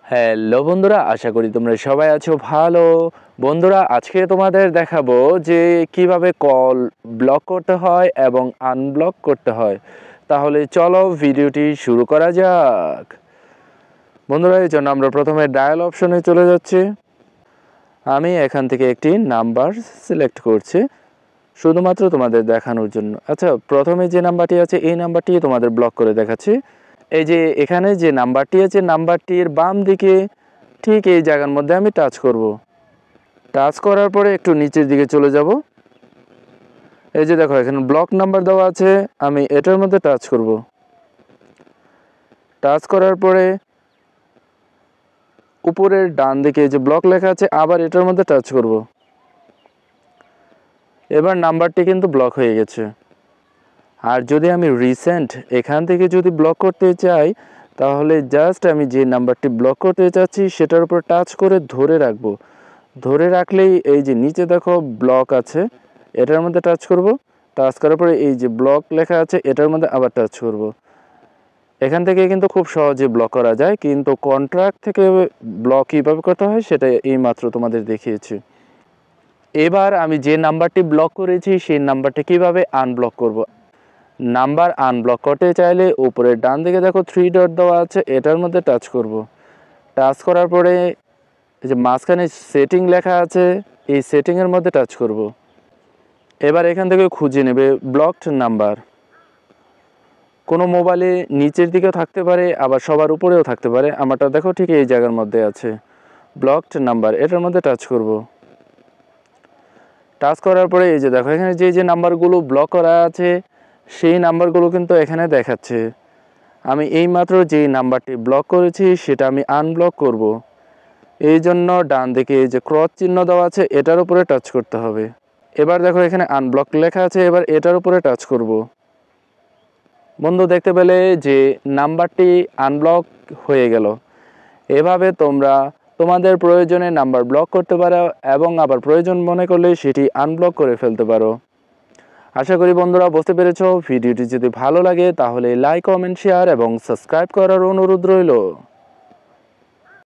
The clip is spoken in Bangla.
হ্যালো বন্ধুরা, আশা করি তোমরা সবাই আছো ভালো। বন্ধুরা, আজকে তোমাদের দেখাবো যে কিভাবে কল ব্লক করতে হয় এবং আনব্লক করতে হয়। তাহলে চলো ভিডিওটি শুরু করা যাক। বন্ধুরা, এই জন্য আমরা প্রথমে ডায়াল অপশনে চলে যাচ্ছি। আমি এখান থেকে একটি নাম্বার সিলেক্ট করছি শুধুমাত্র তোমাদের দেখানোর জন্য। আচ্ছা, প্রথমে যে নাম্বারটি আছে এই নাম্বারটি তোমাদের ব্লক করে দেখাচ্ছি। এই যে এখানে যে নাম্বারটি আছে, নাম্বারটির বাম দিকে ঠিক এই জায়গার মধ্যে আমি টাচ করব। টাচ করার পরে একটু নিচের দিকে চলে যাব। এই যে দেখো এখানে ব্লক নাম্বার দেওয়া আছে, আমি এটার মধ্যে টাচ করব। টাচ করার পরে উপরের ডান দিকে যে ব্লক লেখা আছে আবার এটার মধ্যে টাচ করব। এবার নাম্বারটি কিন্তু ব্লক হয়ে গেছে। আর যদি আমি রিসেন্ট এখান থেকে যদি ব্লক করতে চাই, তাহলে জাস্ট আমি যে নাম্বারটি ব্লক করতে চাচ্ছি সেটার উপর টাচ করে ধরে রাখবো। ধরে রাখলেই এই যে নিচে দেখো ব্লক আছে, এটার মধ্যে টাচ করব। টাচ করার পরে এই যে ব্লক লেখা আছে এটার মধ্যে আবার টাচ করব। এখান থেকে কিন্তু খুব সহজে ব্লক করা যায়, কিন্তু কন্ট্রাক্ট থেকে ব্লক কীভাবে করতে হয় সেটা এইমাত্র তোমাদের দেখিয়েছি। এবার আমি যে নাম্বারটি ব্লক করেছি সেই নাম্বারটি কিভাবে আনব্লক করব। নাম্বার আনব্লক করতে চাইলে উপরে ডান দিকে দেখো 3 ডট দেওয়া আছে, এটার মধ্যে টাচ করব। টাচ করার পরে এই যে মাঝখানে সেটিং লেখা আছে, এই সেটিংয়ের মধ্যে টাচ করব। এবার এখান থেকে খুঁজে নেবে ব্লকড নাম্বার। কোনো মোবাইলে নিচের দিকেও থাকতে পারে, আবার সবার উপরেও থাকতে পারে। আমারটা দেখো ঠিক এই জায়গার মধ্যে আছে, ব্লকড নাম্বার, এটার মধ্যে টাচ করব। টাচ করার পরে এই যে দেখো এখানে যে নাম্বারগুলো ব্লক করা আছে সেই নাম্বারগুলো কিন্তু এখানে দেখাচ্ছে। আমি এইমাত্র যেই নাম্বারটি ব্লক করেছি সেটা আমি আনব্লক করব। এই জন্য ডান দিকে এই যে ক্রস চিহ্ন দেওয়া আছে এটার উপরে টাচ করতে হবে। এবার দেখো এখানে আনব্লক লেখা আছে, এবার এটার উপরে টাচ করব। বন্ধু, দেখতে পেলে যে নাম্বারটি আনব্লক হয়ে গেল। এভাবে তোমরা তোমাদের প্রয়োজনে নাম্বার ব্লক করতে পারো এবং আবার প্রয়োজন মনে করলে সেটি আনব্লক করে ফেলতে পারো। আশা করি বন্ধুরা বুঝতে পেরেছো। ভিডিওটি যদি ভালো লাগে তাহলে লাইক, কমেন্ট, শেয়ার এবং সাবস্ক্রাইব করার অনুরোধ রইল।